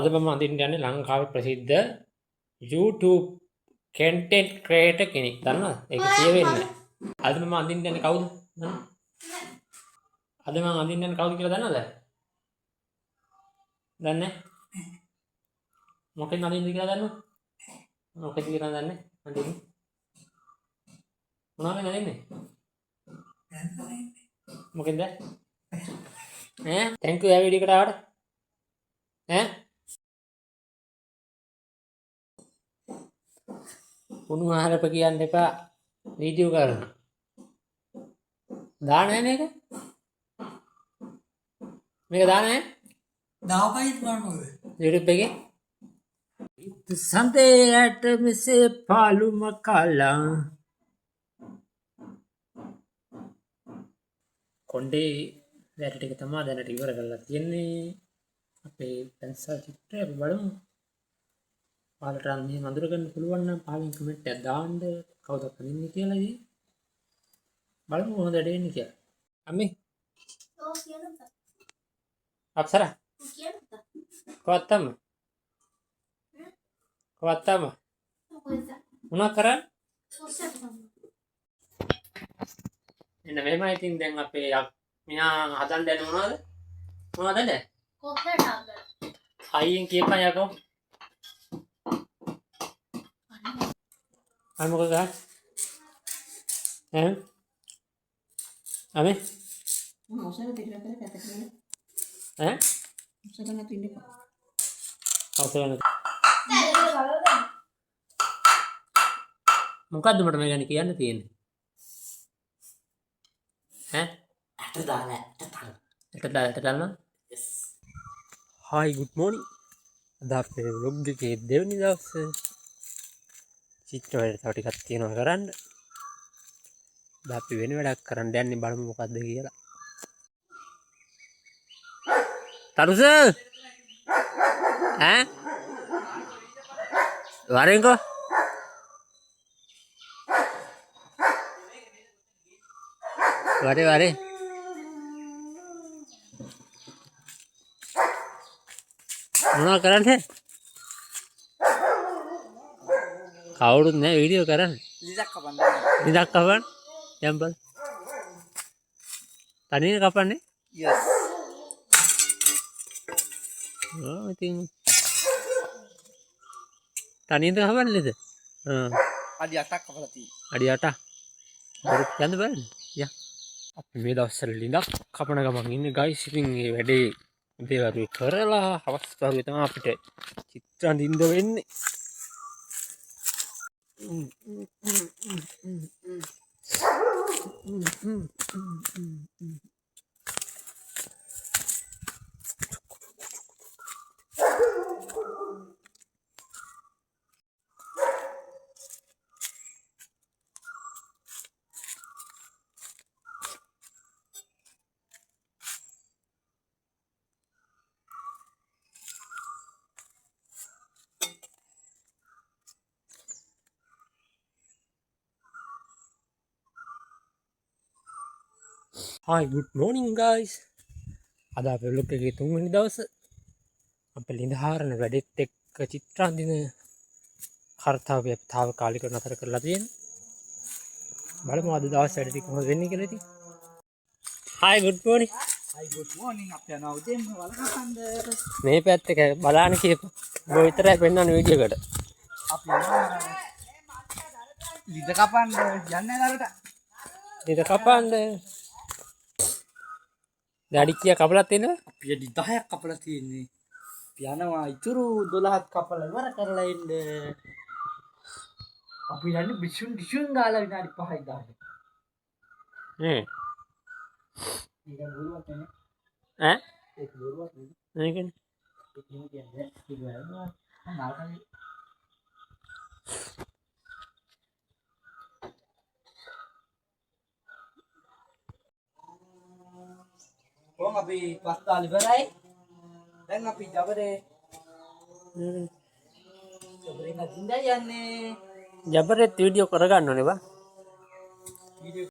අද මම අඳින්න යන්නේ ලංකාවේ ප්‍රසිද්ධ YouTube content creator කෙනෙක්. දන්නවද? ඒක කියවෙන්නේ. අද මම අඳින්න යන්නේ කවුද? අද මම අඳින්න යන්නේ කවුද කියලා දන්නවද? දන්නේ නැහැ. මොකෙන් අඳින්නද කියලා දන්නවද? මොකෙද කියලා දන්නේ? අඳින්නේ. මොනවද අඳින්නේ? මොකෙන්ද? thank you වීඩියෝ එකට ආවට. උණු ආහාරප කියන්න එපා වීඩියෝ කරන. දාන්නේ මේක? මේක දාන්නේ? දාපයි මොනවද? YouTube එකේ. සන්දේට මිසේ පාලුම කලා. කොණ්ඩේ වැඩ ටික තමයි දැනට ඉවර කරලා තියෙන්නේ. අපේ පැන්සල් චිත්‍රය අපි බලමු. ඔයාලට මේ වඳුර ගන්න පුළුවන් නම් පහලින් කමෙන්ට් එකක් දාන්න. කවුද කලින්නේ කියලා ඉතින් බලමු කොහොමද දෙන්නේ කියලා. අම්මේ ඔව් කියනවා. අප්සරා කියනවා. කොත්තම මොකද? මොනවා කරන්නේ? ඔස්සක් තමයි. එන්න මෙහෙමයි ඉතින් දැන් අපේ මෙයා හදන්න යන්නේ මොනවද? මොනවද? කොහේ ඩාග? අයියෙන් කියපන් යකෝ. අය මොකද ගහන්නේ? අමේ මොසල තිරකට කතා කරලා මොසල නැතු ඉන්න පා. අවසරයි. මොකද්ද මට මේ ගැන කියන්න තියෙන්නේ? අට දාලා එට දාන්න. yes. Hi, good morning. අද අපේ vlog එකේ දෙවෙනි දවසේ චිත්‍ර වැඩ තව ටිකක් තියෙනවා කරන්න. දැන් අපි වෙන වැඩක් කරන්න යන්නේ බලමු මොකද්ද කියලා. තරුස වරෙන්කෝ වරේ මොනවා කරන්නේ? කවුරුත් නැහැ වීඩියෝ කරන්නේ. ලිදක් කපන්න. යම්බල්. තනියෙන් කපන්නේ? yes. ඉතින් තනියෙන්ද කපන්නේද? අඩි 8ක් කපලා තියෙනවා. අඩි 8ක්. බරුත් යන්න බලන්න. යා. අපි මේ දවස්වල ලිඳක් කපන ගමන් ඉන්නේ ගයිස්. ඉතින් මේ වැඩේ දේවල් කරලා හවස් වරුවේ තමයි අපිට චිත්‍ර අඳින්න වෙන්නේ. Hi, good morning guys. අද අපේ vlog එකේ තුන්වෙනි දවසේ අපේ ලිඳ හාරන වැඩෙත් එක්ක චිත්‍ර අඳින කාර්යය තාවකාලිකව නතර කරලා තියෙනවා. බලමු අද දවස් වැඩ ටික කොහොමද වෙන්නේ කියලා ඉතින්. Hi, good morning. hi good morning අපි යනවා උදේම වලකපන්ද. මේ පැත්තක බලන්න කියපන්. ඔබ විතරයි පෙන්වන්නේ වීඩියෝ එකට. අපි යනවා ලිද කපන්න යන්නේ නරට. ලිඳ කපන්න. දැඩි කියා කපලා තියෙනවද? අපි අඩි 10ක් කපලා තියෙන්නේ. අපි යනවා ඉතුරු 12ක් කපලා ඉවර කරලා එන්න. අපි යන්නේ බිෂුන් ගාලා විනාඩි 5යි දාන්නේ. ඒක බොරුවක් නේ. ඒක බොරුවක් නේ. මේකනේ. ඒක කියන්නේ ඒක වැරදුනා. නාකයි. කොහොම අපි පස්තාල ඉවරයි. දැන් අපි ජබරේ නදින්දා යන්නේ. ජබරෙත් වීඩියෝ කරගන්න ඕනේ බා. වීඩියෝ